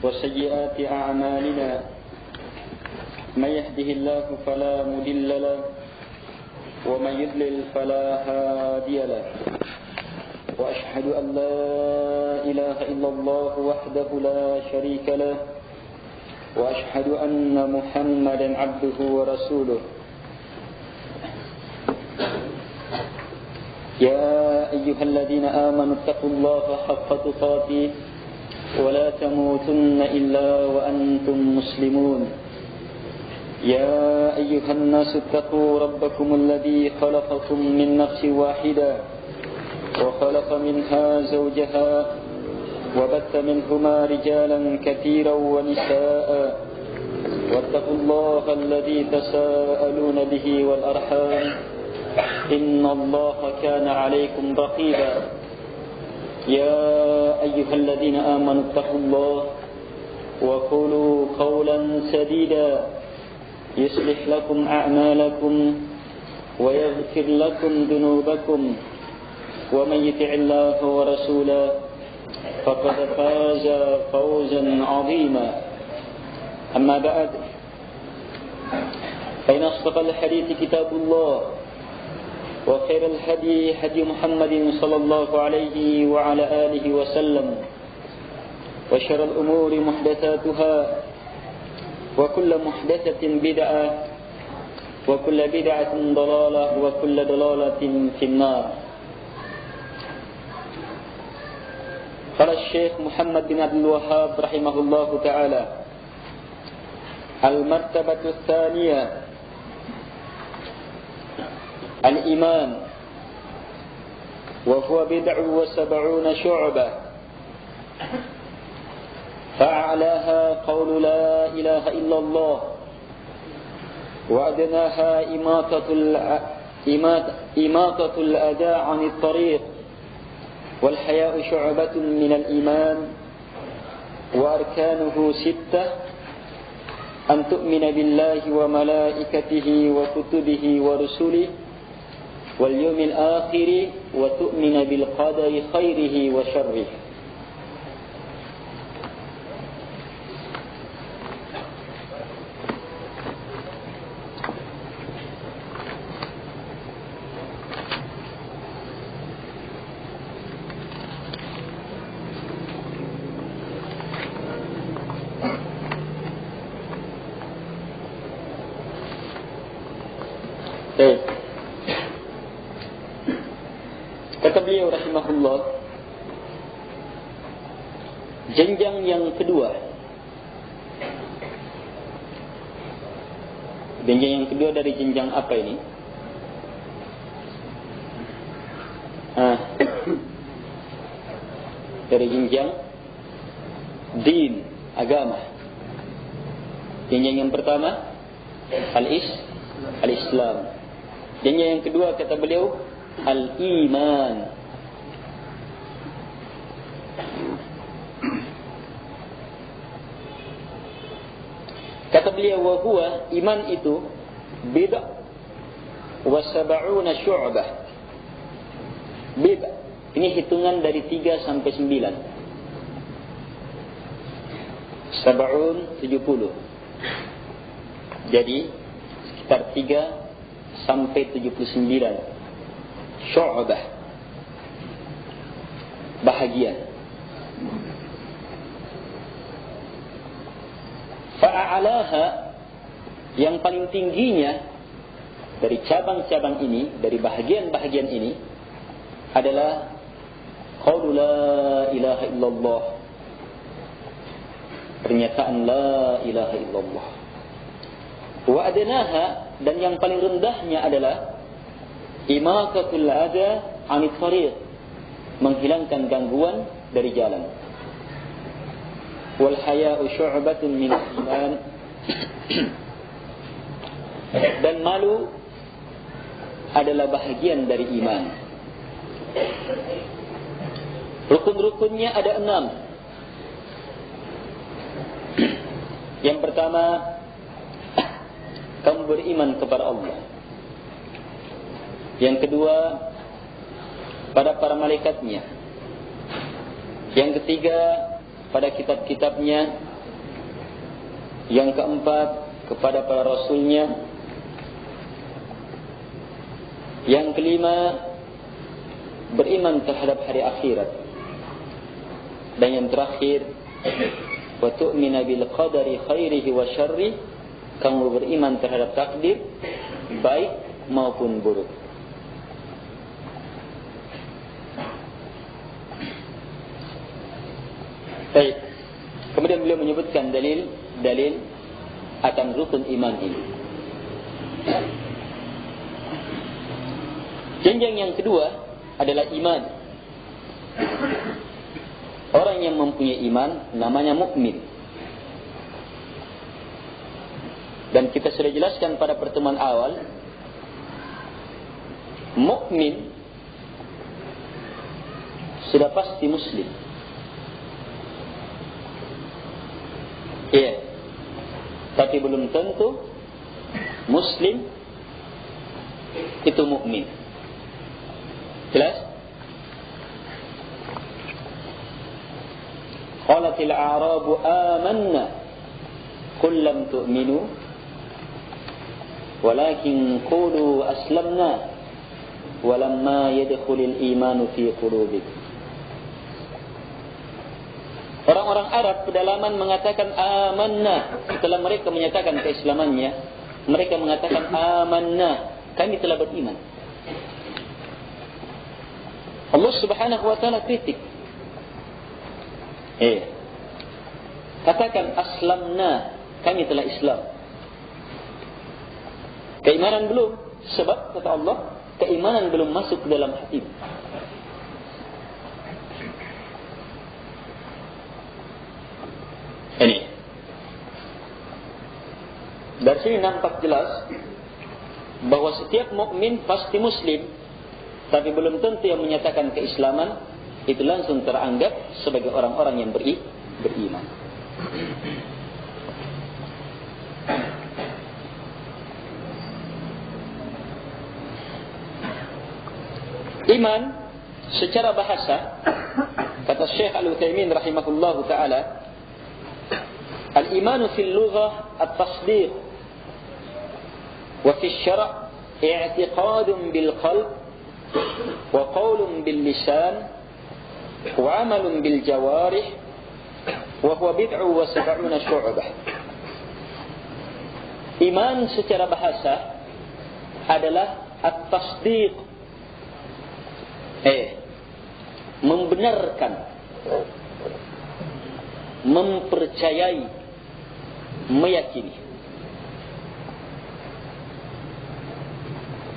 وسيئات أعمالنا من يهده الله فلا مضل له ومن يضلل فلا هادي له وأشهد أن لا إله إلا الله وحده لا شريك له وأشهد أن محمدا عبده ورسوله يا أيها الذين آمنوا اتقوا الله حق تقاته ولا تموتن إلا وأنتم مسلمون يا أيها الناس اتقوا ربكم الذي خلقكم من نفس واحدة وخلق منها زوجها وبث منهما رجالا كثيرا ونساء واتقوا الله الذي تساءلون به والأرحام إن الله كان عليكم رقيبا يا أيها الذين آمنوا اتقوا الله وقولوا قولا سديدا يصلح لكم أعمالكم ويغفر لكم ذنوبكم ومن يطع الله ورسوله فقد فاز فوزا عظيما أما بعد فإن أصدق الحديث كتاب الله وخير الهدي هدي محمد صلى الله عليه وعلى آله وسلم وشر الأمور محدثاتها وكل محدثة بدعة وكل بدعة ضلالة وكل ضلالة في النار. قال الشيخ محمد بن عبد الوهاب رحمه الله تعالى: المرتبة الثانية الإيمان، وهو 70 شعبة، فأعلاها قول لا إله إلا الله، وأدناها إماطة الأذى عن الطريق، والحياء شعبة من الإيمان، وأركانه 6: أن تؤمن بالله وملائكته وكتبه ورسله واليوم الآخر وتؤمن بالقدر خيره وشره. Kata beliau rahimahullah, jenjang yang kedua. Jenjang yang kedua dari jenjang apa ini? Dari jenjang din, agama. Jenjang yang pertama al-Islam. Jenjang yang kedua kata beliau al-iman. Kata beliau, wa huwa, iman itu bid'ah wa 70 syu'bah. Bid'ah ini hitungan dari 3 sampai 9. 70. Jadi sekitar 3 sampai 79 syu'bah, bahagian. Fa'alaha, yang paling tingginya dari cabang-cabang ini, dari bahagian-bahagian ini adalah qaulu la ilaha illallah, pernyataan la ilaha illallah. Wa adnaha, dan yang paling rendahnya adalah imatatul adha 'anil tariq, menghilangkan gangguan dari jalan. Wal haya'u syu'batun min al-iman, dan malu adalah bahagian dari iman. Rukun-rukunnya ada 6. Yang pertama, kamu beriman kepada Allah. Yang kedua, pada para malaikatnya. Yang ketiga, pada kitab-kitabnya. Yang keempat, kepada para rasulnya. Yang kelima, beriman terhadap hari akhirat. Dan yang terakhir, wa tu'mina bil qadari khairihi wa syarrih, kamu beriman terhadap takdir baik maupun buruk. Baik. Kemudian beliau menyebutkan dalil akan rukun iman ini. Jenjang yang kedua adalah iman. Orang yang mempunyai iman namanya mukmin. Dan kita sudah jelaskan pada pertemuan awal, mukmin sudah pasti muslim. Iya. Tapi belum tentu muslim itu mukmin. Jelas? Qalatil a'rabu amanna qul lam tu'minu walakin qulu aslamna walamma yadkhulul imanu fi qulubikum. Orang-orang Arab pedalaman mengatakan amanna. Setelah mereka menyatakan keislamannya, mereka mengatakan amanna, kami telah beriman. Allah Subhanahu wa taala kritik. Katakan aslamna, kami telah Islam. Keimanan belum, sebab kata Allah, keimanan belum masuk ke dalam hati. Ini. Dari sini nampak jelas bahwa setiap mukmin pasti muslim, tapi belum tentu yang menyatakan keislaman itu langsung teranggap sebagai orang-orang yang beriman. Iman secara bahasa, kata Syekh Al-Utsaimin rahimahullahu taala, al-imanu fil lughah at-tasdiq wa fi syara' i'tiqadun bil qalb wa qawlun bil lisan wa 'amalun bil jawarih wa huwa bid'u wa sab'una syu'bah. Iman secara bahasa adalah at-tasdiq, membenarkan, mempercayai, meyakini.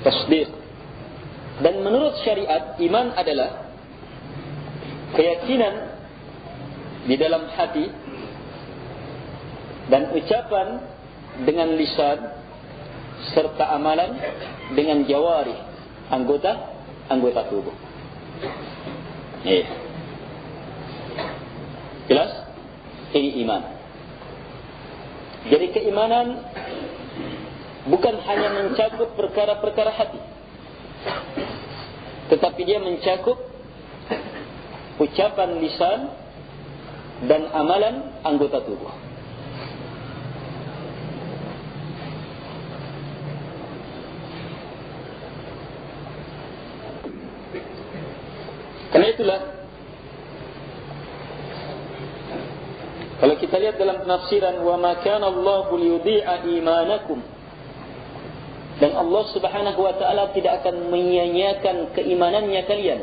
Tasdiq. Dan menurut syariat, iman adalah keyakinan di dalam hati dan ucapan dengan lisan serta amalan dengan jawarih, anggota tubuh. Jelas? Ini iman. Jadi keimanan bukan hanya mencakup perkara-perkara hati, tetapi dia mencakup ucapan lisan dan amalan anggota tubuh. Karena itulah, kalau kita lihat dalam penafsiran, wa ma kana Allahu liyudhi'a imanakum, dan Allah Subhanahu wa taala tidak akan menyia-nyiakan keimanannya kalian.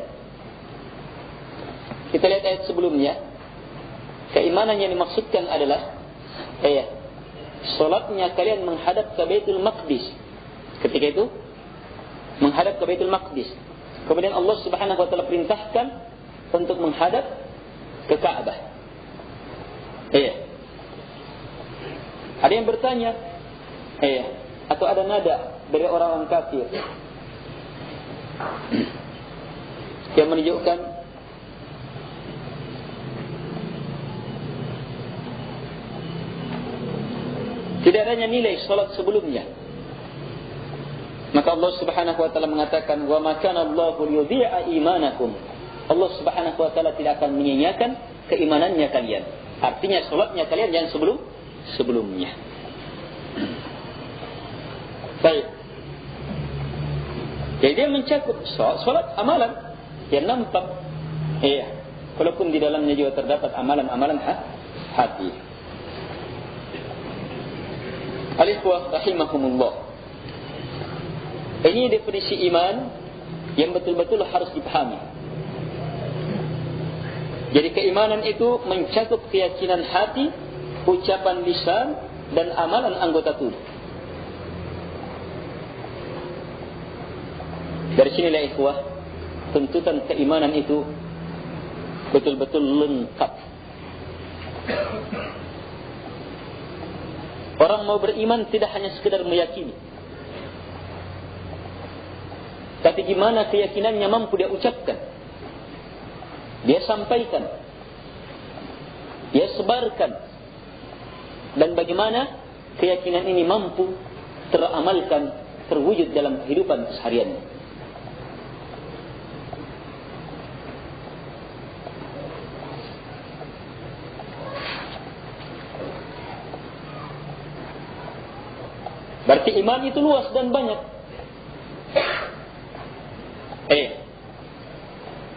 Kita lihat ayat sebelumnya. Keimanan yang dimaksudkan adalah salatnya kalian menghadap ke Baitul Maqdis. Ketika itu menghadap ke Baitul Maqdis. Kemudian Allah Subhanahu wa taala perintahkan untuk menghadap ke Ka'bah. Ada yang bertanya, atau ada nada dari orang-orang kafir yang menunjukkan tidak adanya nilai salat sebelumnya. Maka Allah Subhanahu wa taala mengatakan, wa ma kana Allahu liyudhi'a imanakum. Allah Subhanahu wa taala tidak akan menyia-nyiakan keimanannya kalian. Artinya solatnya kalian yang sebelumnya. Baik. Jadi dia mencakup solat amalan yang nampak. Iya. Walaupun di dalamnya juga terdapat amalan-amalan hati. Al-ikhwah rahimahumullah. Ini definisi iman yang betul-betul harus dipahami. Jadi keimanan itu mencakup keyakinan hati, ucapan lisan, dan amalan anggota tubuh. Dari sinilah ikhwah, tuntutan keimanan itu betul-betul lengkap. Orang mau beriman tidak hanya sekedar meyakini, tapi gimana keyakinannya mampu dia ucapkan, dia sampaikan, dia sebarkan, dan bagaimana keyakinan ini mampu teramalkan, terwujud dalam kehidupan kesehariannya. Berarti iman itu luas dan banyak.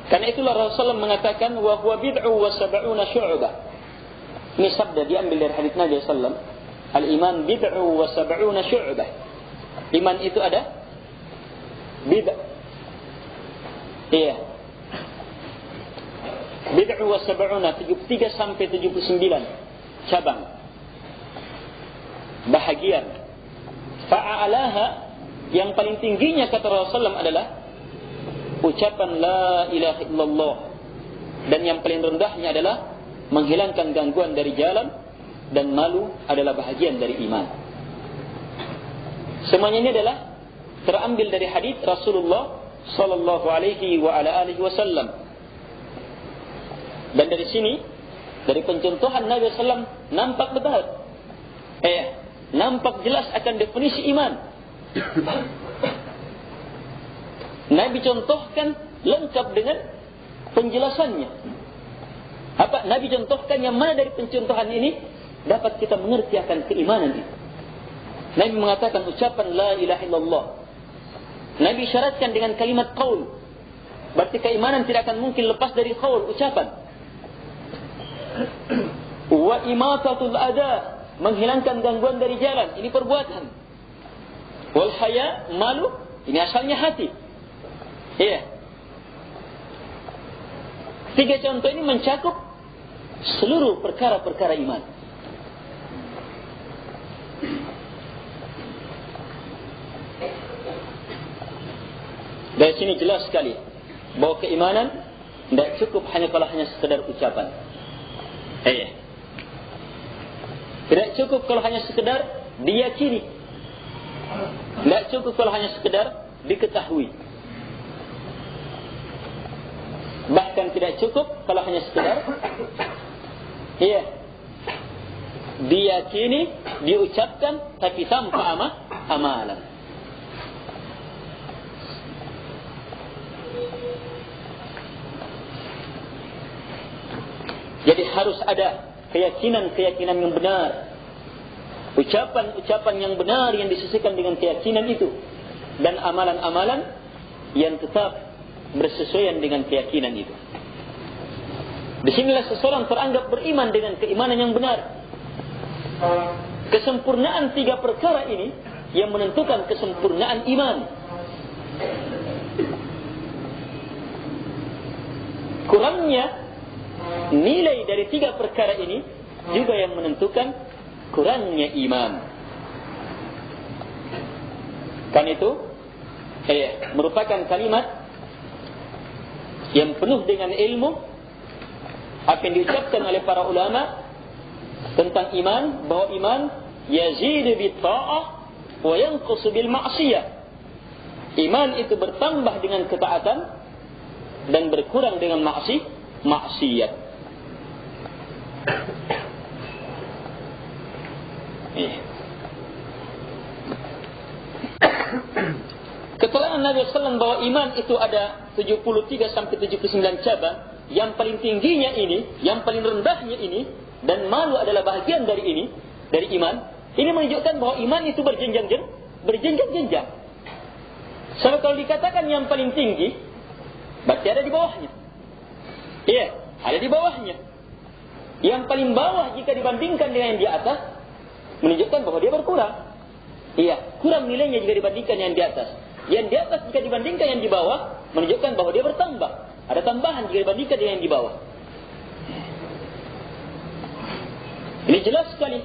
Karena itulah Rasulullah mengatakan wa huwa bid'u wa sab'una syu'bah. Ini sabda diambil dari hadis Nabi sallallahu alaihi wasallam. Al-iman bid'u wa sab'una syu'bah. Iman itu ada bid'ah. Iya. Bid'u wa sab'una 73 sampai 79 cabang. Bahagian. Fa'alaha yang paling tingginya kata Rasulullah adalah ucapan la ilaha illallah, dan yang paling rendahnya adalah menghilangkan gangguan dari jalan, dan malu adalah bahagian dari iman. Semuanya ini adalah terambil dari hadis Rasulullah sallallahu alaihi wa ala alihi wasallam. Dan dari sini, dari pencontohan Nabi sallallahu alaihi wasallam nampak betul. Nampak jelas akan definisi iman. Nabi contohkan lengkap dengan penjelasannya. Apa Nabi contohkan, yang mana dari pencontohan ini dapat kita mengerti akan keimanan itu. Nabi mengatakan ucapan la ilaha illallah. Nabi syaratkan dengan kalimat qaul. Berarti keimanan tidak akan mungkin lepas dari qaul, ucapan. Wa imatatul adha, menghilangkan gangguan dari jalan, ini perbuatan. Wal haya, malu, ini asalnya hati. Iya. 3 contoh ini mencakup seluruh perkara-perkara iman. Dari sini jelas sekali bahwa keimanan tidak cukup hanya kalau hanya sekedar ucapan. Iya. Tidak cukup kalau hanya sekedar diyakini. Tidak cukup kalau hanya sekedar diketahui. Bahkan tidak cukup kalau hanya sekedar diyakini, diucapkan, tapi tanpa amalan. Jadi harus ada keyakinan-keyakinan yang benar, ucapan-ucapan yang benar yang disisihkan dengan keyakinan itu, dan amalan-amalan yang tetap bersesuaian dengan keyakinan itu. Disinilah seseorang teranggap beriman dengan keimanan yang benar. Kesempurnaan 3 perkara ini yang menentukan kesempurnaan iman. Kurangnya nilai dari 3 perkara ini juga yang menentukan kurangnya iman. Kan itu merupakan kalimat yang penuh dengan ilmu, apa yang diucapkan oleh para ulama tentang iman, bahwa iman yazidu bit ta'ah wa yanqusu bil ma'siyah. Iman itu bertambah dengan ketaatan dan berkurang dengan maksiat. Keterangan Nabi sallallahu alaihi wasallam bahwa iman itu ada 73 sampai 79 cabang yang paling tingginya ini, yang paling rendahnya ini, dan malu adalah bahagian dari ini, dari iman. Ini menunjukkan bahwa iman itu berjenjang-jenjang. Sebab kalau dikatakan yang paling tinggi, berarti ada di bawahnya. Iya, ada di bawahnya. Yang paling bawah jika dibandingkan dengan yang di atas, menunjukkan bahwa dia berkurang. Iya, kurang nilainya jika dibandingkan yang di atas. Yang di atas jika dibandingkan yang di bawah, menunjukkan bahwa dia bertambah. Ada tambahan jika dibandingkan dengan yang di bawah. Ini jelas sekali.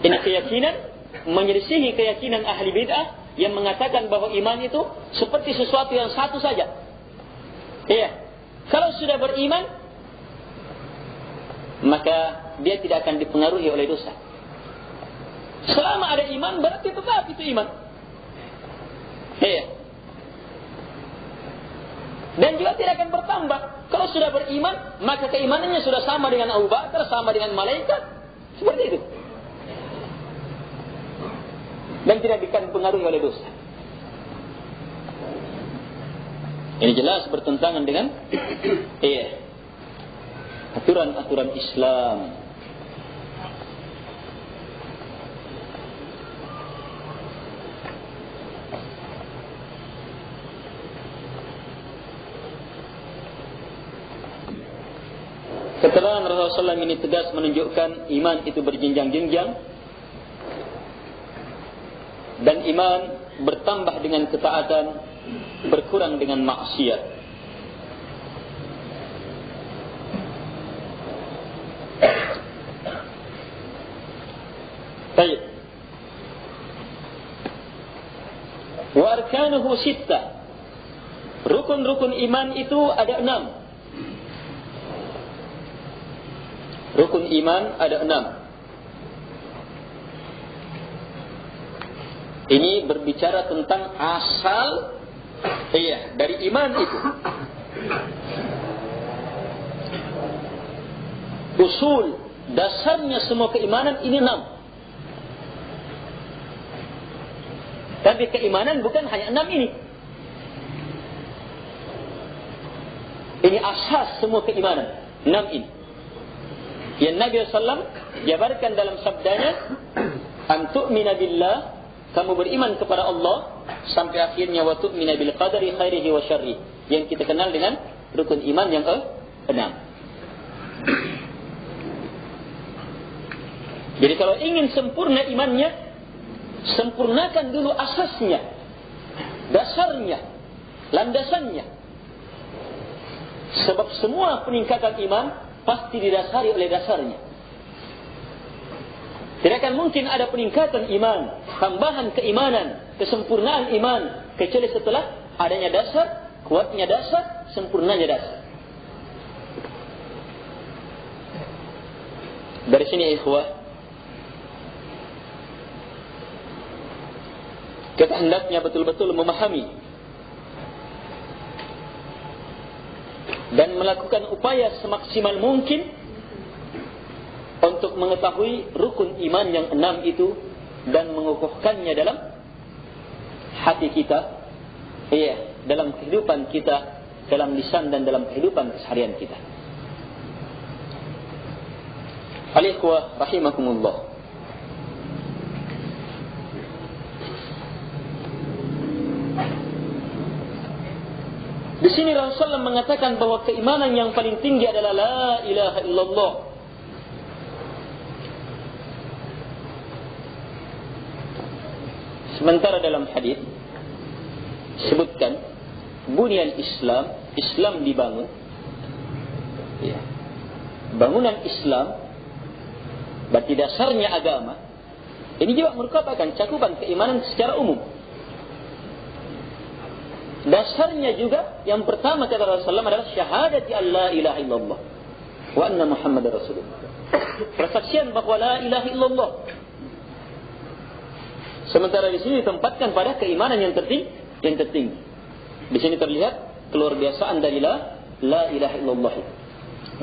Ini keyakinan menyelisihi keyakinan ahli bid'ah yang mengatakan bahwa iman itu seperti sesuatu yang satu saja. Iya. Kalau sudah beriman, maka dia tidak akan dipengaruhi oleh dosa. Selama ada iman, berarti tetap itu iman. Iya. Dan juga tidak akan bertambah. Kalau sudah beriman, maka keimanannya sudah sama dengan Abu Bakar, sama dengan malaikat. Seperti itu. Dan tidak akan dipengaruhi oleh dosa. Ini jelas bertentangan dengan aturan-aturan Islam. Keterangan Rasulullah SAW ini tegas menunjukkan iman itu berjenjang-jenjang, dan iman bertambah dengan ketaatan, berkurang dengan maksiat. Baik. Wa arkanuhu sittah. Rukun-rukun iman itu ada 6. Rukun iman ada 6. Ini berbicara tentang asal dari iman itu. Usul, dasarnya semua keimanan ini 6. Tapi keimanan bukan hanya 6 ini. Ini asas semua keimanan, 6 ini. Yang Nabi SAW jabarkan dalam sabdanya, "Antu'mina billah", kamu beriman kepada Allah, sampai akhirnya wa tu'mina bil qadari khairihi wa syarri, yang kita kenal dengan rukun iman yang ke-6. Jadi kalau ingin sempurna imannya, sempurnakan dulu asasnya, dasarnya, landasannya. Sebab semua peningkatan iman pasti didasari oleh dasarnya. Tidak akan mungkin ada peningkatan iman, tambahan keimanan, kesempurnaan iman, kecuali setelah adanya dasar, kuatnya dasar, sempurnanya dasar. Dari sini ikhwah, kita hendaknya betul-betul memahami dan melakukan upaya semaksimal mungkin untuk mengetahui rukun iman yang 6 itu dan mengukuhkannya dalam hati kita, dalam kehidupan kita, dalam lisan dan dalam kehidupan keseharian kita. Al-ikhwah rahimakumullah. Di sini Rasulullah mengatakan bahwa keimanan yang paling tinggi adalah la ilaha illallah. Sementara dalam hadis sebutkan bunyan Islam, Islam dibangun. Bangunan Islam berarti dasarnya agama. Ini juga merupakan cakupan keimanan secara umum. Dasarnya juga yang pertama kata Rasulullah adalah syahadati alla ilaha illallah wa anna Muhammadar Rasulullah. Persaksian bahwa la ilaha illallah. Sementara di sini ditempatkan pada keimanan yang tertinggi. Di sini terlihat keluar biasaan dari la ilaha illallah.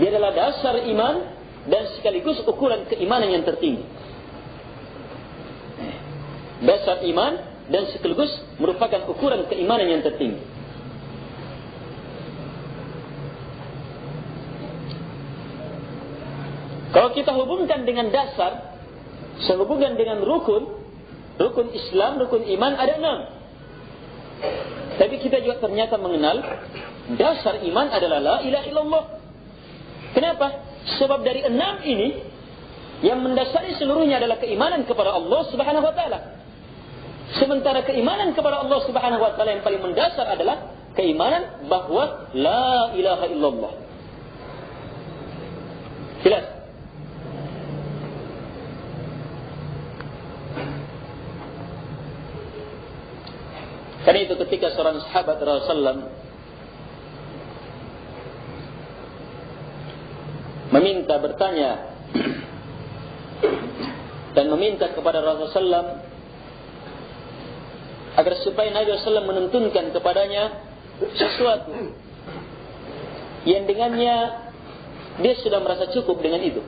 Dia adalah dasar iman dan sekaligus ukuran keimanan yang tertinggi. Dasar iman dan sekaligus merupakan ukuran keimanan yang tertinggi. Kalau kita hubungkan dengan dasar, sehubungan dengan rukun Islam, rukun iman ada 6. Tapi kita juga ternyata mengenal dasar iman adalah la ilaha illallah. Kenapa? Sebab dari 6 ini yang mendasari seluruhnya adalah keimanan kepada Allah Subhanahu wa taala. Sementara keimanan kepada Allah Subhanahu wa taala yang paling mendasar adalah keimanan bahwa la ilaha illallah. Jelas? Karena itu ketika seorang sahabat Rasulullah bertanya dan meminta kepada Rasulullah agar supaya Nabi SAW menentukan kepadanya sesuatu yang dengannya dia sudah merasa cukup dengan itu.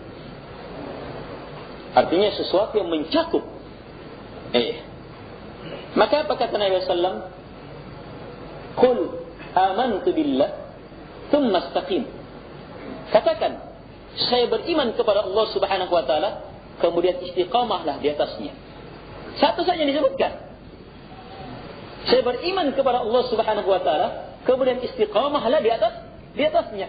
Artinya sesuatu yang mencakup. Maka apa kata Nabi SAW? Qul amantu billah thumma istaqim. Katakan, saya beriman kepada Allah Subhanahu wa taala, kemudian istiqamahlah di atasnya. Satu saja disebutkan. Saya beriman kepada Allah Subhanahu wa taala, kemudian istiqamahlah di atasnya.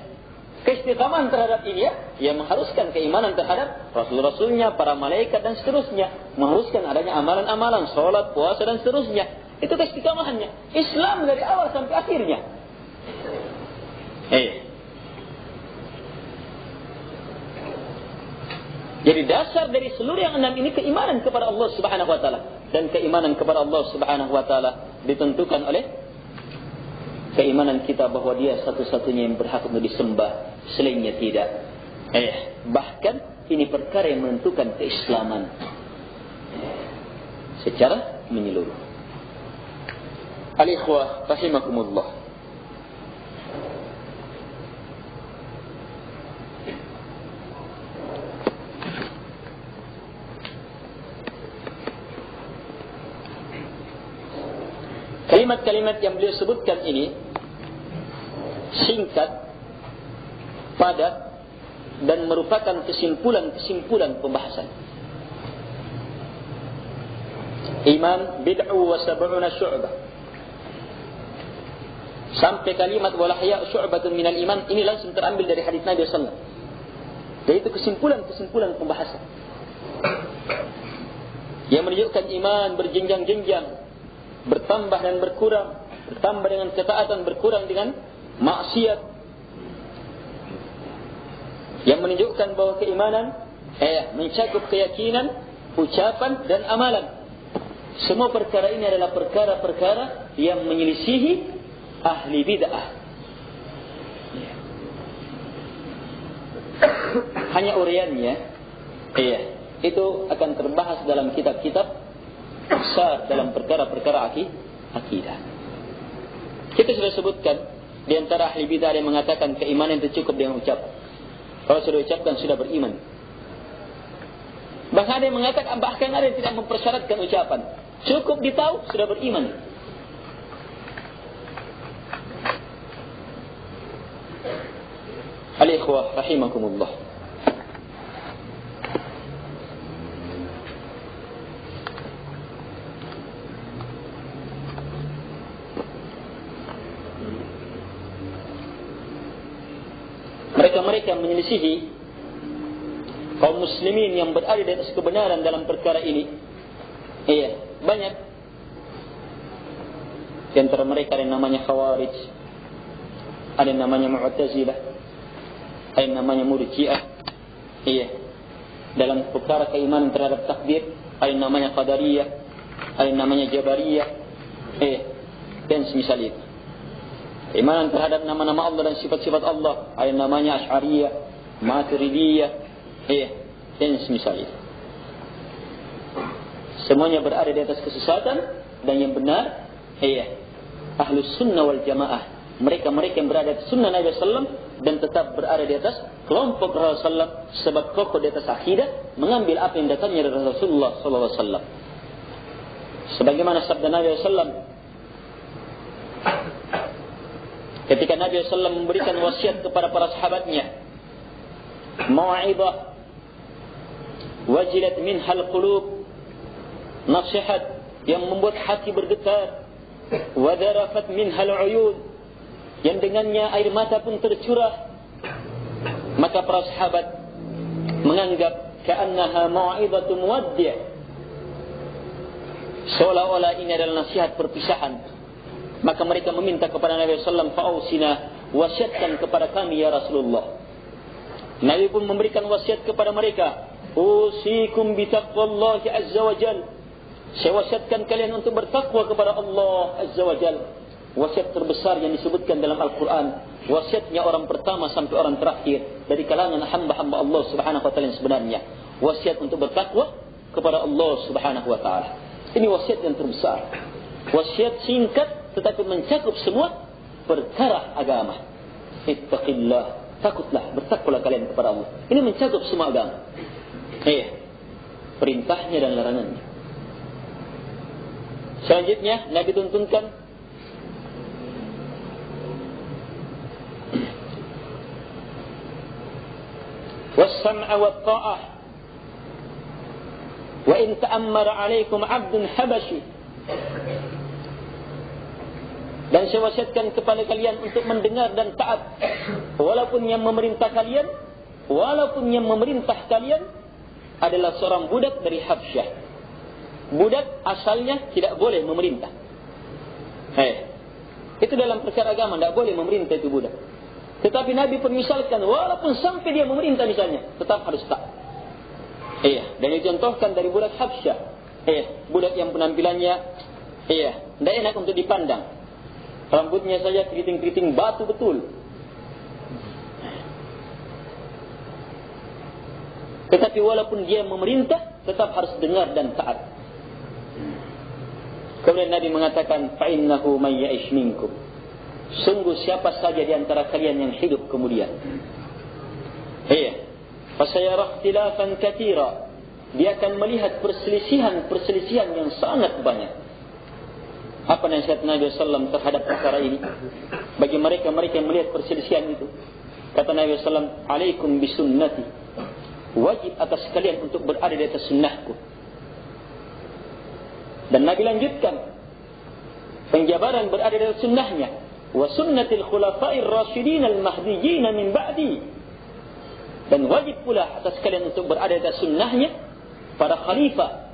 Keistiqamahan terhadap ini yang mengharuskan keimanan terhadap rasul-rasulnya, para malaikat dan seterusnya, mengharuskan adanya amalan-amalan, salat, puasa dan seterusnya. Itu keistiqamahannya. Islam dari awal sampai akhirnya. Jadi dasar dari seluruh yang 6 ini keimanan kepada Allah Subhanahu wa taala, dan keimanan kepada Allah Subhanahu wa taala ditentukan oleh keimanan kita bahwa Dia satu-satunya yang berhak untuk disembah, selainnya tidak. Bahkan ini perkara yang menentukan keislaman secara menyeluruh. Al-ikhwah rahimakumullah. Kalimat-kalimat yang beliau sebutkan ini singkat, padat, dan merupakan kesimpulan-kesimpulan pembahasan. Iman bid'u wa sab'una syu'bah. Sampai kalimat wal haya syu'batun minal iman ini langsung terambil dari hadis Nabi sallallahu alaihi wasallam. Jadi itu kesimpulan-kesimpulan pembahasan yang menunjukkan iman berjenjang-jenjang, bertambah dan berkurang, bertambah dengan ketaatan, berkurang dengan maksiat, yang menunjukkan bahwa keimanan mencakup keyakinan, ucapan dan amalan. Semua perkara ini adalah perkara-perkara yang menyelisihi ahli bid'ah. Hanya uriannya itu akan terbahas dalam kitab-kitab besar dalam perkara-perkara akidah. Kita sudah sebutkan di antara ahli bidah yang mengatakan keimanan itu cukup dengan ucapan. Kalau sudah ucapkan sudah beriman. Bahkan ada yang mengatakan, bahkan ada yang tidak mempersyaratkan ucapan, cukup ditahu sudah beriman. Al-ikhwah rahimakumullah. Mereka yang menyelisihi kaum muslimin yang berada di atas kebenaran dalam perkara ini, banyak. Di antara mereka ada yang namanya Khawarij, ada yang namanya Mu'tazilah, ada yang namanya Murji'ah. Dalam perkara keimanan terhadap takdir, ada yang namanya Qadariyah, ada yang namanya Jabariyah, dan semisal itu. Imanan terhadap nama-nama Allah dan sifat-sifat Allah, ada yang namanya Asy'ariyah, Maturidiyah, dan semisal itu. Semuanya berada di atas kesesatan, dan yang benar Ahlus Sunnah wal Jamaah. Mereka-mereka yang berada di sunnah Nabi sallallahu dan tetap berada di atas kelompok Rasulullah sebab kokoh di atas akidah, mengambil apa yang datangnya dari Rasulullah sallallahu alaihi wasallam. Sebagaimana sabda Nabi sallallahu ketika Nabi sallallahu memberikan wasiat kepada para sahabatnya, mau'izah wajilat minhal qulub, nasihat yang membuat hati bergetar, wadarafat minhal uyun, yang dengannya air mata pun tercurah. Maka para sahabat menganggap ka'annaha mau'izatu muwaddi', seolah-olah ini adalah nasihat perpisahan. Maka mereka meminta kepada Nabi sallallahu alaihi wasallam, fa'ausina, wasiatkan kepada kami ya Rasulullah. Nabi pun memberikan wasiat kepada mereka, usikum bitaqwallahi azza wa jal, saya wasiatkan kalian untuk bertakwa kepada Allah azza wa jal. Wasiat terbesar yang disebutkan dalam Al-Quran, wasiatnya orang pertama sampai orang terakhir dari kalangan hamba-hamba Allah subhanahu wa ta'ala yang sebenarnya. Wasiat untuk bertakwa kepada Allah subhanahu wa ta'ala. Ini wasiat yang terbesar. Wasiat singkat tetapi mencakup semua perkara agama. Ittaqillah, takutlah, bertakwalah kalian kepada Allah. Ini mencakup semua agama. Perintahnya dan larangannya. Selanjutnya Nabi tuntunkan was-sam'a wat-ta'ah wa in ta'ammara 'alaikum 'abdun habashi. Dan saya wasiatkan kepada kalian untuk mendengar dan taat walaupun yang memerintah kalian adalah seorang budak dari Habsyah. Budak asalnya tidak boleh memerintah. Itu dalam perkara agama, tidak boleh memerintah itu budak. Tetapi Nabi permisalkan, walaupun sampai dia memerintah misalnya, tetap harus taat. Dan dicontohkan dari budak Habsyah. Budak yang penampilannya tidak enak untuk dipandang. Rambutnya saja keriting-keriting batu betul. Tetapi walaupun dia memerintah, tetap harus dengar dan taat. Kemudian Nabi mengatakan, fa'innahu man ya'ish minkum, sungguh siapa saja di antara kalian yang hidup kemudian, fasayara ikhtilafan katsira, dia akan melihat perselisihan yang sangat banyak. Apa nasihat Nabi SAW terhadap perkara ini bagi mereka yang melihat perselisihan itu? Kata Nabi SAW, alaikum bisunnati, wajib atas kalian untuk berada di atas sunnahku. Dan Nabi lanjutkan penjabaran berada di atas sunnahnya, wa sunnatil khulafa'ir rasyidin al-mahdiyyin min ba'di, dan wajib pula atas kalian untuk berada di atas sunnahnya para khalifah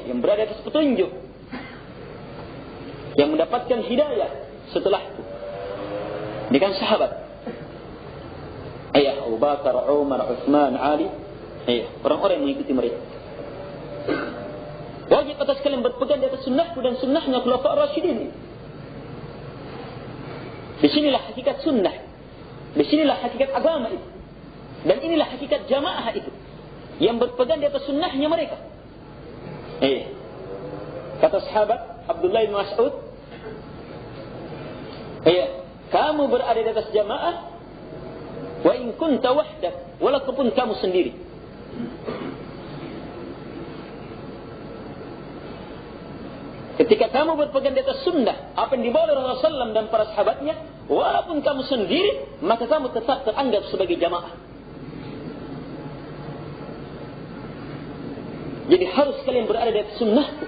yang berada di atas petunjuk, yang mendapatkan hidayah setelahku. Ini kan sahabat, Abu Bakar, Umar, Uthman, Ali, orang-orang yang mengikuti mereka. Wajib atas kalian berpegang di atas sunnahku dan sunnahnya khulafa'ir rasyidin. Disinilah hakikat sunnah, disinilah hakikat agama itu, dan inilah hakikat jamaah itu, yang berpegang di atas sunnahnya mereka. Kata sahabat Abdullah bin Mas'ud, kamu berada di atas jamaah, wa in kunta wahdak, walaupun kamu sendiri. Ketika kamu berpegang di atas sunnah, apa yang dibawa oleh Rasulullah SAW dan para sahabatnya, walaupun kamu sendiri, maka kamu tetap teranggap sebagai jamaah. Jadi harus kalian berada di atas sunnahku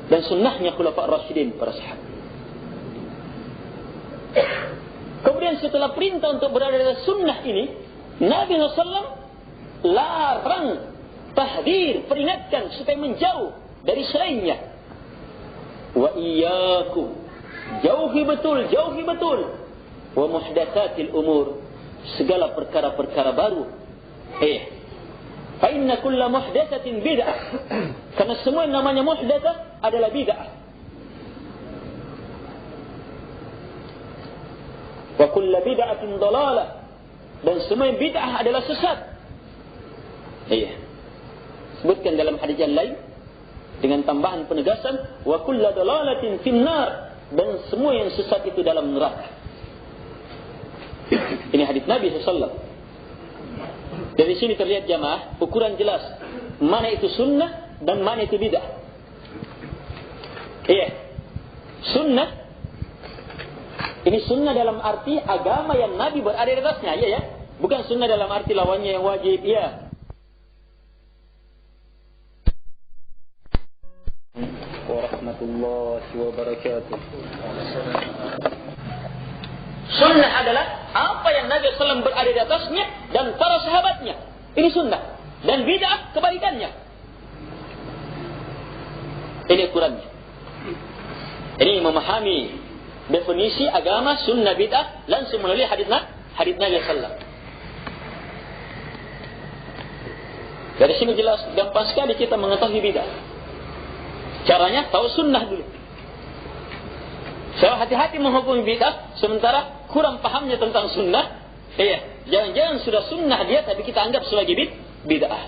dan sunnahnya khulafa'ir rasyidin, para sahabat. Kemudian setelah perintah untuk berada di atas sunnah ini, Nabi SAW larang, tahdir, peringatkan supaya menjauh dari selainnya. Wa iyyakum, jauhi betul. Wa muhdatsatil umur, segala perkara-perkara baru. Fa inna kulla muhdatsatin bid'ah, karena semua yang namanya muhdatsah adalah bid'ah. Wa kulla bid'atin dhalalah, dan semua yang bid'ah adalah sesat. Sebutkan dalam hadis yang lain dengan tambahan penegasan, wa kullu dalalatin finnar, dan semua yang sesat itu dalam neraka. Ini hadis Nabi SAW. Dari sini terlihat jamaah ukuran jelas mana itu sunnah dan mana itu bid'ah. Sunnah ini sunnah dalam arti agama yang Nabi berada di atasnya, bukan sunnah dalam arti lawannya yang wajib, warahmatullahi wabarakatuh. Sunnah adalah apa yang Nabi SAW berada di atasnya dan para sahabatnya. Ini sunnah. Dan bid'ah kebalikannya. Ini ukurannya. Ini memahami definisi agama sunnah bid'ah langsung melalui hadis Nabi SAW. Dari sini jelas, gampang sekali kita mengetahui bid'ah. Caranya tahu sunnah dulu. So, hati-hati menghukumi bid'ah sementara kurang pahamnya tentang sunnah. Jangan-jangan sudah sunnah dia tapi kita anggap sebagai bid'ah.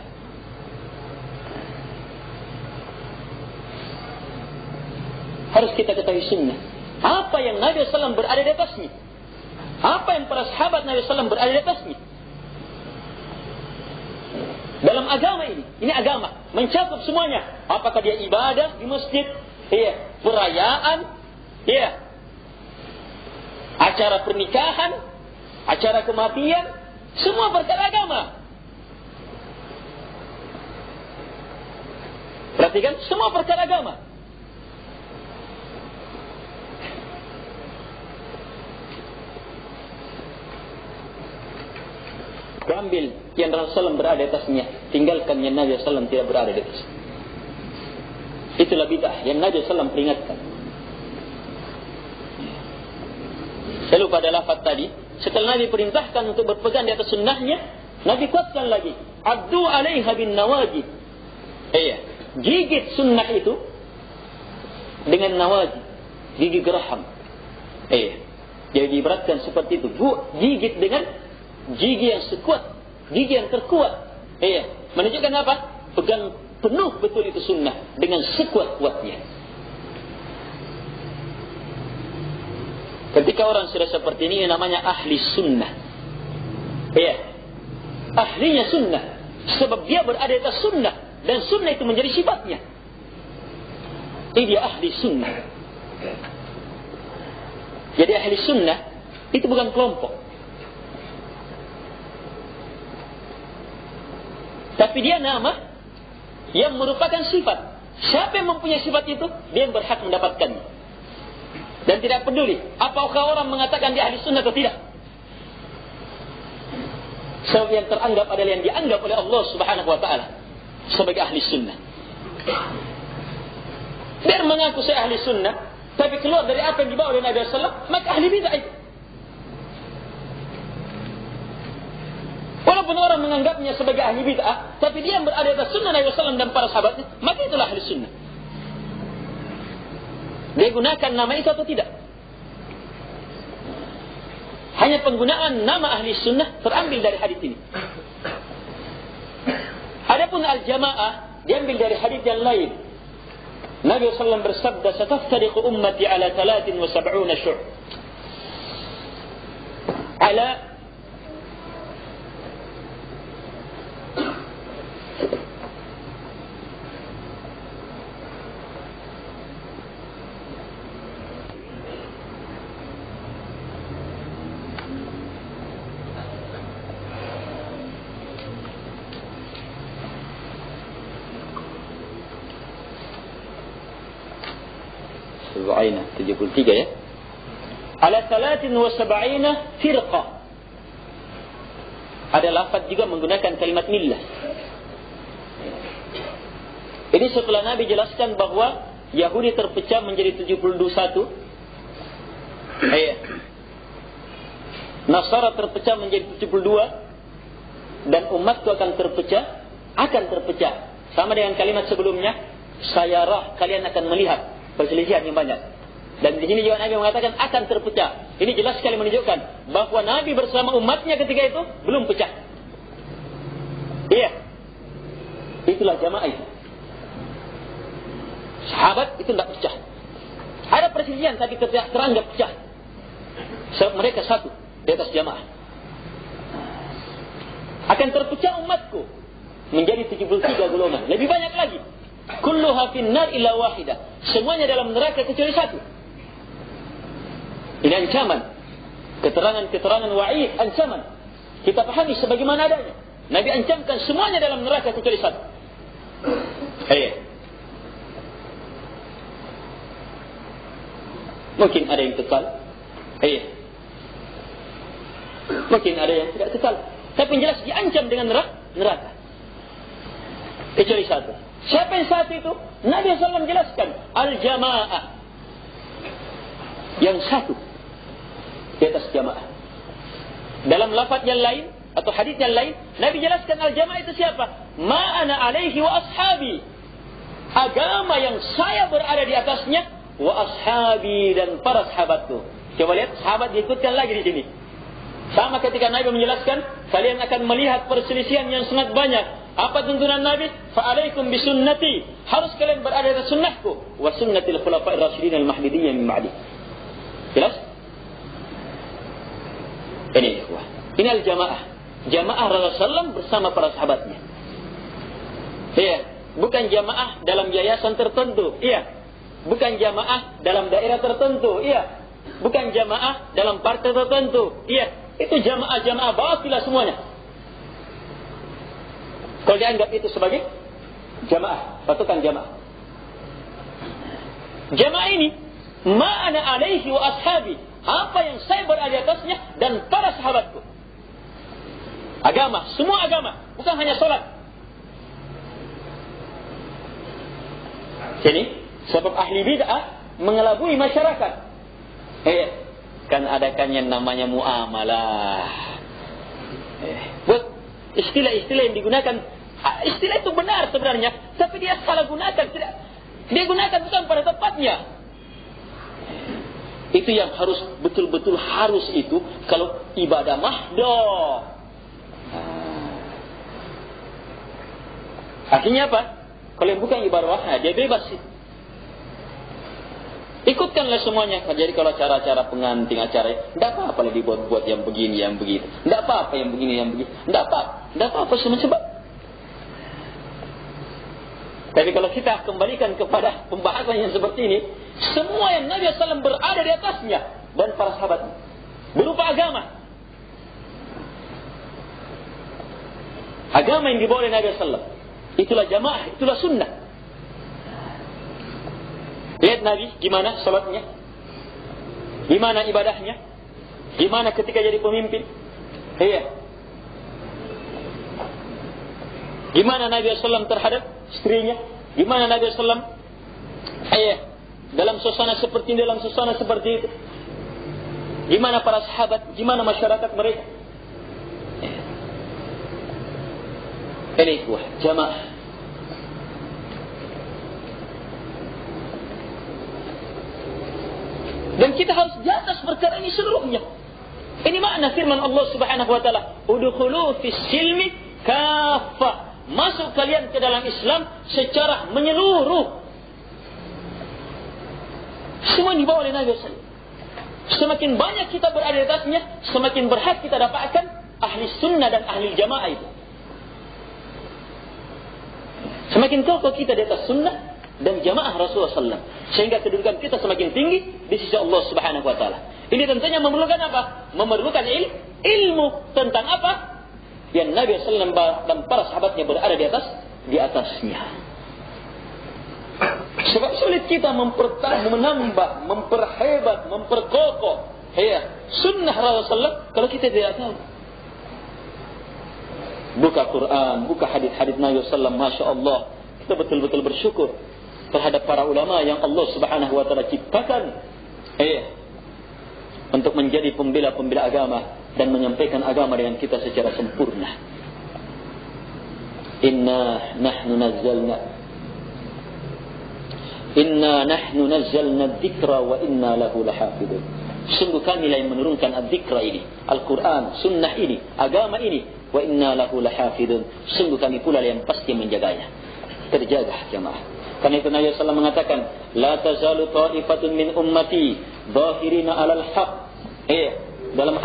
Harus kita ketahui sunnah. Apa yang Nabi SAW berada di atasnya? Apa yang para sahabat Nabi SAW berada di atasnya? Dalam agama ini agama, mencakup semuanya. Apakah dia ibadah di masjid, perayaan, acara pernikahan, acara kematian, semua perkara agama. Perhatikan, semua perkara agama. Ambil yang Rasulullah berada di atasnya, tinggalkan yang Nabi SAW tidak berada di atasnya. Itulah bid'ah yang Nabi SAW peringatkan. Saya lupa ada lafaz tadi. Setelah Nabi perintahkan untuk berpegang di atas sunnahnya, Nabi kuatkan lagi. Addu alaiha bin nawajid. Gigit sunnah itu dengan nawajid, gigi geraham. Jadi diibaratkan seperti itu. Gigit dengan gigi yang sekuat, gigi yang terkuat. Menunjukkan apa? Pegang penuh betul itu sunnah dengan sekuat-kuatnya. Ketika orang sudah seperti ini namanya ahli sunnah. Ahlinya sunnah. Sebab dia berada di atas sunnah dan sunnah itu menjadi sifatnya. Ini dia ahli sunnah. Jadi ahli sunnah itu bukan kelompok, tapi dia nama yang merupakan sifat. Siapa yang mempunyai sifat itu, dia yang berhak mendapatkannya. Dan tidak peduli apakah orang mengatakan dia ahli sunnah atau tidak. Sebab yang teranggap adalah yang dianggap oleh Allah Subhanahu wa ta'ala sebagai ahli sunnah. Dia mengaku saya ahli sunnah, tapi keluar dari apa yang dibawa oleh Nabi SAW, maka ahli bid'ah itu. Walaupun orang menganggapnya sebagai ahli bid'ah, tapi dia yang berada di atas sunnah Nabi SAW dan para sahabatnya, maka itulah ahli sunnah. Dia gunakan nama itu atau tidak? Hanya penggunaan nama ahli sunnah terambil dari hadis ini. Adapun al-jamaah diambil dari hadis yang lain. Nabi SAW bersabda, "Sataftariqu ummati ala 73 syu'b." Ala Aina 73 ya. Ala 73 firqah. Ada lafaz juga menggunakan kalimat millah. Ini setelah Nabi jelaskan bahwa Yahudi terpecah menjadi 71. Nasara terpecah menjadi 72 dan umatku akan terpecah. Sama dengan kalimat sebelumnya, sayarah, kalian akan melihat perselisihan yang banyak. Dan di sini juga Nabi mengatakan akan terpecah. Ini jelas sekali menunjukkan bahwa Nabi bersama umatnya ketika itu belum pecah. Itulah jamaah itu. Sahabat itu tidak pecah. Ada perselisihan tapi teranggap pecah. Sebab mereka satu di atas jamaah. Akan terpecah umatku menjadi 73 golongan. Lebih banyak lagi. Kulluha finnar illa wahidah. Semuanya dalam neraka kecuali satu. Ini ancaman. Keterangan wa'id, ancaman. Kita pahami sebagaimana adanya. Nabi ancamkan semuanya dalam neraka kecuali satu. Mungkin ada yang kekal. Mungkin ada yang tidak kekal. Tapi yang jelas diancam dengan neraka. Kecuali satu. Siapa yang satu itu? Nabi SAW menjelaskan. Al-jamaah. Yang satu. Di atas jamaah. Dalam lafaz yang lain, atau hadis yang lain, Nabi jelaskan al-jamaah itu siapa? Ma'ana alaihi wa ashabi. Agama yang saya berada di atasnya, wa ashabi, dan para sahabatku. Coba lihat, sahabat diikutkan lagi di sini. Sama ketika Nabi menjelaskan, kalian akan melihat perselisihan yang sangat banyak. Apa tuntunan Nabi? Fa'alaikum bisunnati. Harus kalian berada di sunnahku. Wa sunnatil khulafa'ir rasyidin al-mahdidiyyah min ba'di. Jelas? Ini ikhwah. Ini al-jamaah. Jamaah Rasulullah bersama para sahabatnya. Iya. Bukan jamaah dalam yayasan tertentu. Iya. Bukan jamaah dalam daerah tertentu. Iya. Bukan jamaah dalam partai tertentu. Iya. Itu jamaah-jamaah batilah semuanya. Kalau dianggap itu sebagai jamaah, pasukan jamaah. Jamaah ini, ma'ana alaihi wa ashabi. Apa yang saya berada di atasnya dan para sahabatku. Agama, semua agama, bukan hanya solat. Jadi, sebab ahli bid'ah mengelabui masyarakat. Kan adakan yang namanya muamalah. Buat istilah-istilah yang digunakan, istilah itu benar sebenarnya, tapi dia salah gunakan. Dia gunakan bukan pada tempatnya. Itu yang harus betul-betul harus itu kalau ibadah mahdoh. Artinya apa? Kalau yang bukan ibadah mahdoh, dia bebas sih. Ikutkanlah semuanya. Jadi kalau cara-cara pengantin acara, tidak apa-apa lah dibuat-buat yang begini, yang begitu. Tidak apa-apa yang begini, yang begitu. Tidak apa-apa semua sebab. Tapi kalau kita kembalikan kepada pembahasan yang seperti ini, semua yang Nabi SAW berada di atasnya dan para sahabatnya berupa agama. Agama yang dibawa oleh Nabi SAW. Itulah jamaah, itulah sunnah. Lihat Nabi gimana salatnya, gimana ibadahnya, gimana ketika jadi pemimpin. Gimana Nabi SAW terhadap istrinya, gimana Nabi SAW dalam suasana seperti ini, dalam suasana seperti itu. Gimana para sahabat, gimana masyarakat mereka. Ini jamaah. Dan kita harus di atas perkara ini seluruhnya. Ini makna firman Allah Subhanahu wa taala, "Udkhulu fis silmi kaffah." Masuk kalian ke dalam Islam secara menyeluruh. Semua dibawa oleh Nabi SAW. Semakin banyak kita berada di atasnya, semakin berhak kita dapatkan ahli sunnah dan ahli jamaah itu. Semakin kokoh kita di atas sunnah dan jamaah Rasulullah SAW, sehingga kedudukan kita semakin tinggi di sisi Allah Subhanahu wa taala. Ini tentunya memerlukan apa? Memerlukan ilmu tentang apa? Yang Nabi SAW dan para sahabatnya berada di atasnya. Sebab sulit kita menambah, memperhebat, memperkokoh sunnah Rasulullah kalau kita tidak tahu. Buka Quran, buka hadis-hadis Nabi SAW, Masya Allah, kita betul-betul bersyukur terhadap para ulama yang Allah Subhanahu wa taala ciptakan untuk menjadi pembela-pembela agama dan menyampaikan agama dengan kita secara sempurna. Inna nahnu nazzalna dzikra wa inna lahu lahafidun. Sungguh kamilah yang menurunkan adzikra ini, Al-Quran, sunnah ini, agama ini, wa inna lahu lahafidun. Sungguh kami pula yang pasti menjaganya. Terjaga jemaah. Karena itu Nabi SAW mengatakan, la tazalu ta'ifatun min ummati zahirina 'alal haq. Dalam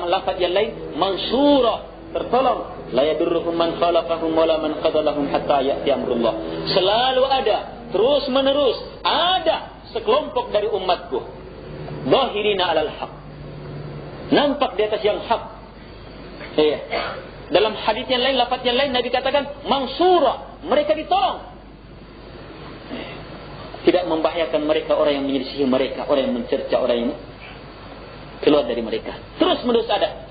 lafaz yang lain, mansura, tertolong, la yadurruhum man khalafahum wala man qadalahum hatta ya'ti amrullah. Selalu ada, terus menerus ada sekelompok dari umatku zahirina 'alal haq, nampak di atas yang hak. Dalam hadis yang lain, lafaz yang lain, Nabi katakan mansura, mereka ditolong. Tidak membahayakan mereka orang yang menyelisihi mereka, orang yang mencerca, orang yang keluar dari mereka. Terus menerus ada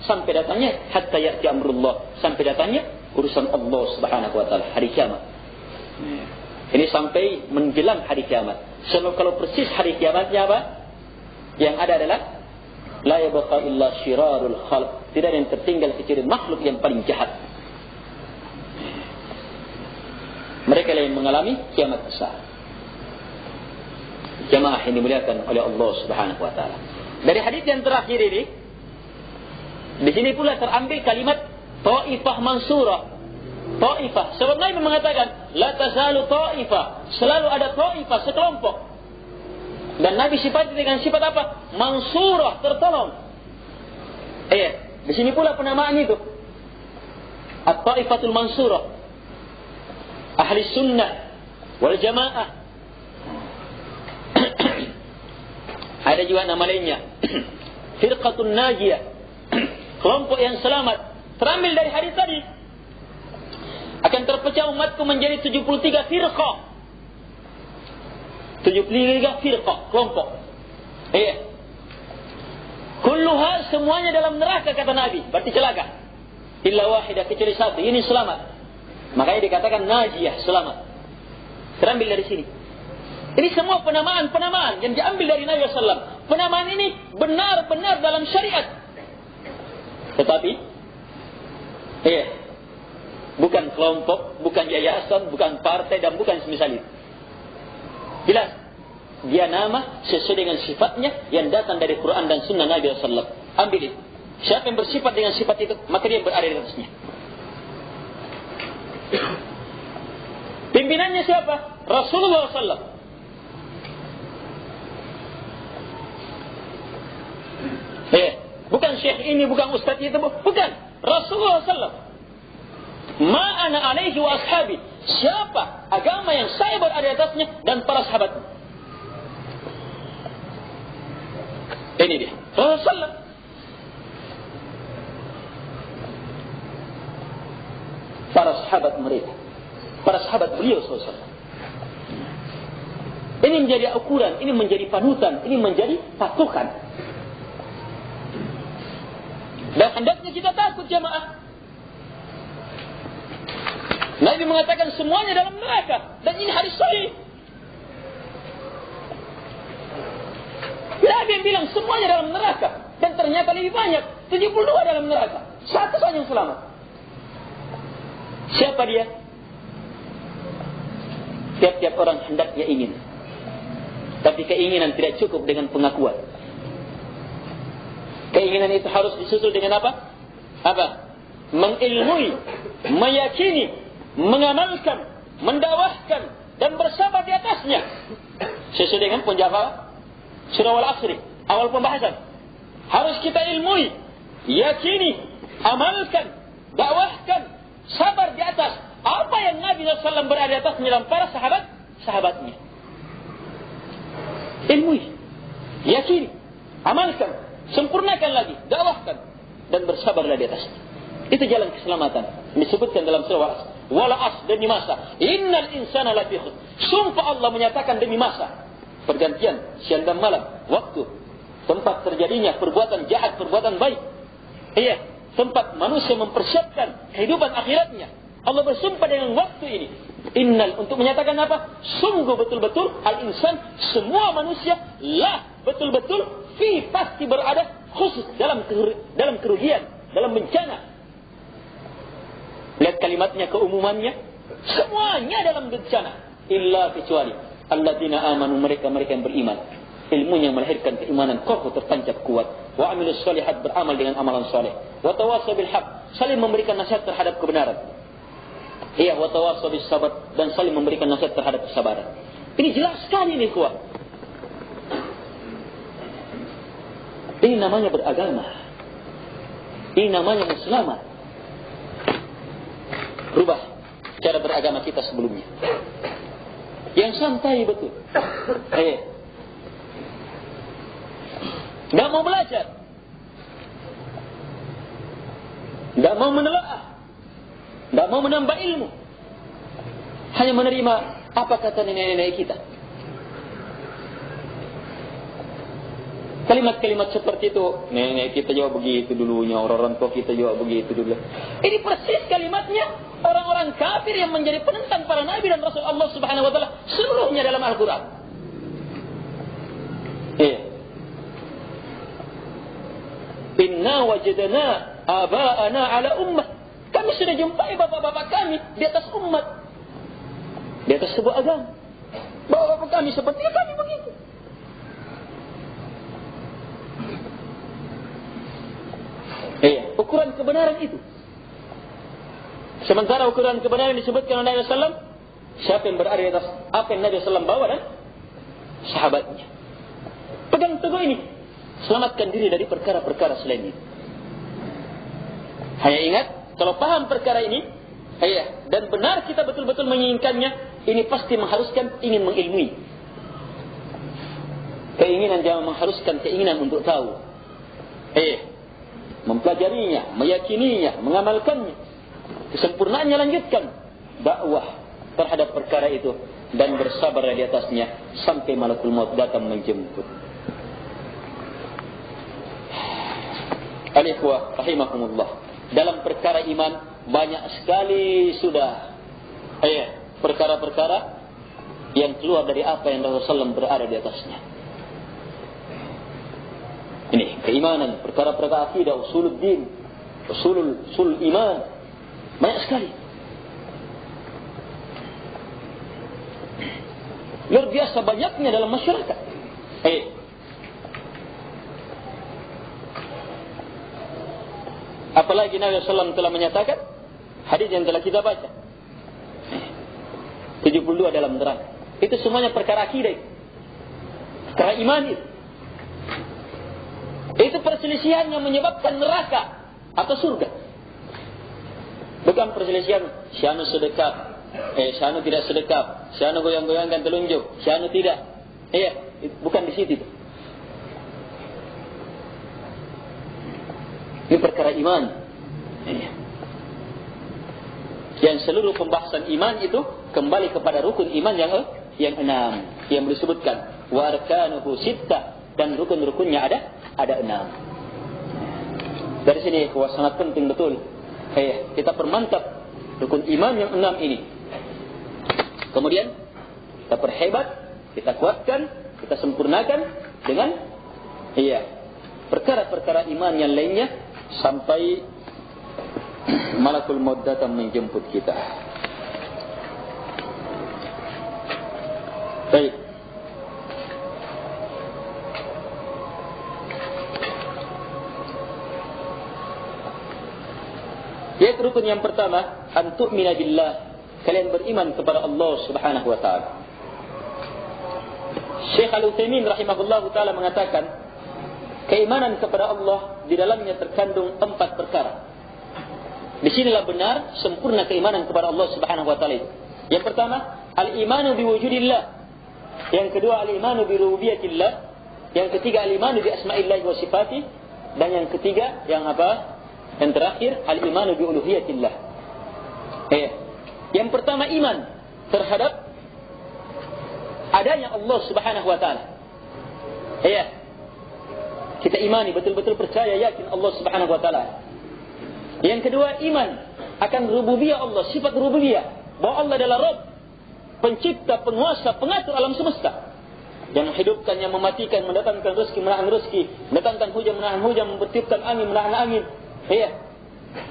sampai datangnya hatta ya'ti amrullah, sampai datangnya urusan Allah Subhanahu wa taala, hari kiamat. Ini sampai menjelang hari kiamat. Sebab kalau persis hari kiamatnya apa? Yang ada adalah la yabqa illa syirarul khalq. Tidak ada yang tertinggal kecuali makhluk yang paling jahat. Mereka yang mengalami kiamat besar. Jamaah yang dimuliakan oleh Allah Subhanahu wa taala. Dari hadis yang terakhir ini, di sini pula terambil kalimat Taifah Mansurah. Taifah. Sebab Nabi mengatakan, la tazalu Taifah. Selalu ada Taifah, sekelompok. Dan Nabi sifat dengan sifat apa? Mansurah, tertolong. Di sini pula penamaan itu. At-Taifatul Mansurah. Ahli sunnah wal jamaah. Ada juga nama lainnya. Firqatun Najiyah. Kelompok yang selamat. Terambil dari hadis tadi. Akan terpecah umatku menjadi 73 firqah. 73 firqah, kelompok. Kulluha, semuanya dalam neraka kata Nabi. Berarti celaka. Illa wahidah, kecuali satu. Ini selamat. Makanya dikatakan Najiyah, selamat. Terambil dari sini. Ini semua penamaan-penamaan yang diambil dari Nabi SAW. Penamaan ini benar-benar dalam syariat. Tetapi, bukan kelompok, bukan yayasan, bukan partai, dan bukan semisal itu. Jelas. Dia nama sesuai dengan sifatnya yang datang dari Quran dan Sunnah Nabi SAW. Ambil itu. Siapa yang bersifat dengan sifat itu, maka dia berada di atasnya. Pimpinannya siapa? Rasulullah SAW. Bukan syekh ini, bukan ustaz itu, bukan. Rasulullah SAW. Ma ana alaihi wa ashabi. Siapa agama yang saya berada di atasnya dan para sahabat. Ini dia. Rasulullah. Para sahabat mereka. Para sahabat beliau SAW. Ini menjadi ukuran, ini menjadi panutan, ini menjadi patokan. Dan hendaknya kita takut jamaah. Nabi mengatakan semuanya dalam neraka. Dan ini hadis sahih. Nabi bilang semuanya dalam neraka. Dan ternyata lebih banyak. 72 dalam neraka. Satu saja yang selamat. Siapa dia? Tiap-tiap orang hendaknya ingin. Tapi keinginan tidak cukup dengan pengakuan. Keinginan itu harus disusul dengan apa? Mengilmui, meyakini, mengamalkan, mendakwahkan dan bersabar di atasnya. Sesuai dengan penjawab surah Al-Asr, awal pembahasan. Harus kita ilmui, yakini, amalkan, dakwahkan, sabar di atas apa yang Nabi SAW berada di atasnya dalam para sahabatnya. Ilmui, yakini, amalkan, sempurnakan lagi, dakwahkan dan bersabarlah di atasnya. Itu jalan keselamatan. Disebutkan dalam surah wala as, demi masa. Innal insana lafi khusr. Sumpah Allah menyatakan demi masa. Pergantian siang dan malam, waktu, tempat terjadinya perbuatan jahat, perbuatan baik. Tempat manusia mempersiapkan kehidupan akhiratnya. Allah bersumpah dengan waktu ini. Untuk menyatakan apa? Sungguh betul-betul al-insan, semua manusia lah betul-betul pasti berada khusus dalam kerugian, dalam bencana. Lihat kalimatnya, keumumannya, semuanya dalam bencana. Illa kecuali alladzina amanu, mereka yang beriman. Ilmunya melahirkan keimanan kokoh, tertancap kuat. Wa amilus shalihat, beramal dengan amalan saleh. Wa tawassaw bil haq, saling memberikan nasihat terhadap kebenaran. Wa tawassaw bis sabr, dan saling memberikan nasihat terhadap kesabaran. Ini jelas sekali nih kuat. Ini namanya beragama. Ini namanya selamat. Rubah cara beragama kita sebelumnya. Yang santai betul. Tidak mau belajar. Tidak mau menelaah. Tidak mau menambah ilmu. Hanya menerima Apa kata nenek-nenek kita? Kalimat-kalimat seperti itu, nenek kita juga begitu dulunya, orang-orang tua kita juga begitu dulu. Ini persis kalimatnya orang-orang kafir yang menjadi penentang para nabi dan rasul Allah Subhanahu wa taala seluruhnya dalam Al-Qur'an. Inna wajadna aba'ana ala ummah. Kami sudah jumpai bapak-bapak kami di atas umat, di atas sebuah agama. Bapak-bapak kami seperti kami begitu. Ukuran kebenaran itu. Sementara ukuran kebenaran disebutkan oleh Nabi SAW, siapa yang berada di atas apa yang Nabi SAW bawa dan sahabatnya. Pegang teguh ini. Selamatkan diri dari perkara-perkara selain itu. Hanya ingat, kalau paham perkara ini, dan benar kita betul-betul menginginkannya, ini pasti mengharuskan ingin mengilmui. Keinginan jangan mengharuskan keinginan untuk tahu. Mempelajarinya, meyakininya, mengamalkannya. Kesempurnaannya lanjutkan dakwah terhadap perkara itu dan bersabar di atasnya sampai malakul maut datang menjemput. Al-ikhwah rahimakumullah. Dalam perkara iman banyak sekali sudah perkara-perkara yang keluar dari apa yang Rasulullah SAW berada di atasnya. Ini keimanan, perkara-perkara akidah, usuluddin, usul iman, banyak sekali. Luar biasa banyaknya dalam masyarakat. Apalagi Nabi SAW telah menyatakan hadis yang telah kita baca 72 dalam neraka. Itu semuanya perkara akidah, perkara iman itu. Itu perselisihan yang menyebabkan neraka atau surga. Bukan perselisihan syanu sedekap, syanu tidak sedekap, syanu goyang-goyangkan telunjuk, syanu tidak. Bukan di situ. Ini perkara iman. Yang seluruh pembahasan iman itu kembali kepada rukun iman yang 6 yang disebutkan wa arkanuhu sittah, dan rukun-rukunnya ada 6. Dari sini sangat penting betul. Kita permantap rukun iman yang 6 ini. Kemudian kita perhebat, kita kuatkan, kita sempurnakan dengan perkara-perkara iman yang lainnya sampai malakul maut datang menjemput kita. Baik. Yaitu rukun yang pertama, an tu'mina billah, kalian beriman kepada Allah Subhanahu wa taala. Syekh Al-Utsaimin rahimahullahu taala mengatakan, keimanan kepada Allah di dalamnya terkandung 4 perkara. Di sinilah benar sempurna keimanan kepada Allah Subhanahu wa taala. Yang pertama, al-imanu biwujudillah. Yang kedua, al-imanu bi rububiyatillah. Yang ketiga, al-imanu bi asma'illah wa sifatih. Dan yang ketiga, yang terakhir, al-imanu bi uluhiyatillah. Yang pertama, iman terhadap adanya Allah Subhanahu wa taala. Kita imani, betul-betul percaya, yakin Allah Subhanahu wa taala. Yang kedua, iman akan rububiyah Allah, sifat rububiyah, bahwa Allah adalah Rabb, pencipta, penguasa, pengatur alam semesta, yang menghidupkan, yang mematikan, mendatangkan rezeki, menahan rezeki, mendatangkan hujan, menahan hujan, menciptakan angin, menahan angin,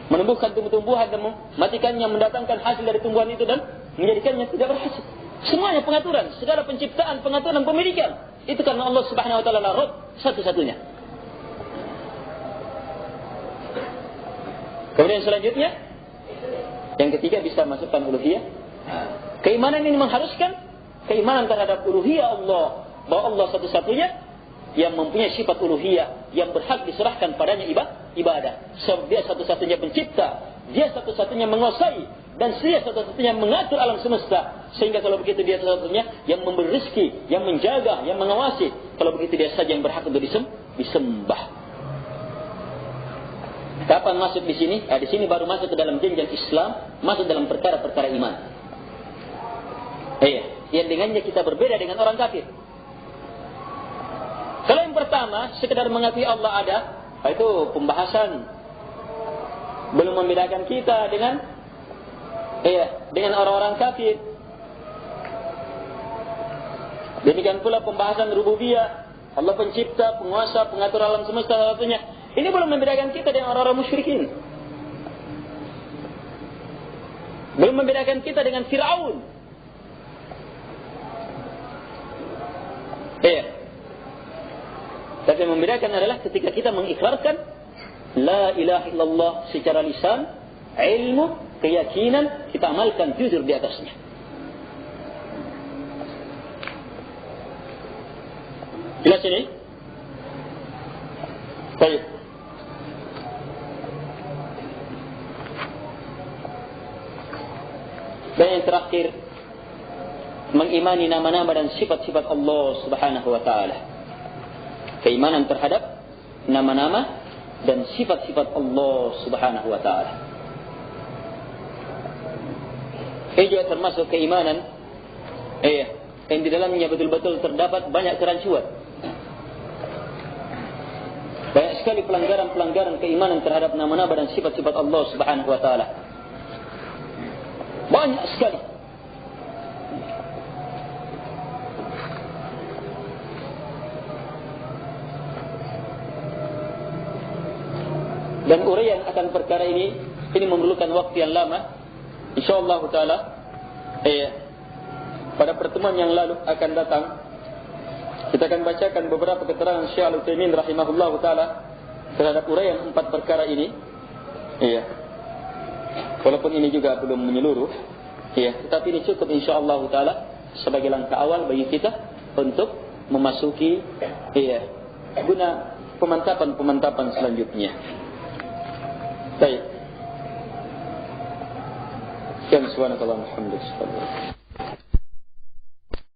menumbuhkan tumbuh-tumbuhan dan mematikannya, mendatangkan hasil dari tumbuhan itu dan menjadikannya tidak berhasil. Semuanya pengaturan, segala penciptaan, pengaturan, pemilikan, itu karena Allah Subhanahu wa taala adalah Rabb satu-satunya. Kemudian selanjutnya, yang ketiga bisa masukkan uluhiyah. Keimanan ini mengharuskan keimanan terhadap uluhiyah Allah, bahwa Allah satu-satunya yang mempunyai sifat uluhiyah, yang berhak diserahkan padanya ibadah. Sebab dia satu-satunya pencipta, dia satu-satunya menguasai, dan dia satu-satunya mengatur alam semesta. Sehingga kalau begitu dia satu-satunya yang memberi rezeki, yang menjaga, yang mengawasi. Kalau begitu dia saja yang berhak untuk disembah. Kapan masuk di sini? Di sini baru masuk ke dalam jenjang Islam, masuk dalam perkara-perkara iman. Yang dengannya kita berbeda dengan orang kafir. Kalau yang pertama, sekedar mengakui Allah ada, itu pembahasan belum membedakan kita dengan orang-orang kafir. Demikian pula pembahasan rububiyah, Allah pencipta, penguasa, pengatur alam semesta, satunya. Ini belum membedakan kita dengan orang-orang musyrikin. Belum membedakan kita dengan Fir'aun. Tapi yang membedakan adalah ketika kita mengikrarkan La ilaha illallah secara lisan, ilmu, keyakinan, kita amalkan jujur di atasnya. Jelas ini? Baik. Dan yang terakhir, mengimani nama-nama dan sifat-sifat Allah Subhanahu wa taala. Keimanan terhadap nama-nama dan sifat-sifat Allah Subhanahu wa taala. Ini juga termasuk keimanan yang di dalamnya betul-betul terdapat banyak kerancuan. Banyak sekali pelanggaran-pelanggaran keimanan terhadap nama-nama dan sifat-sifat Allah Subhanahu wa taala. Banyak sekali. Dan uraian akan perkara ini memerlukan waktu yang lama. Insyaallah taala pada pertemuan yang lalu akan datang kita akan bacakan beberapa keterangan Syekh Al-Utsaimin rahimahullah taala terhadap uraian 4 perkara ini. Walaupun ini juga belum menyeluruh, tetapi ini cukup insyaallah taala sebagai langkah awal bagi kita untuk memasuki guna pemantapan selanjutnya. Baik. Subhanallah, alhamdulillah.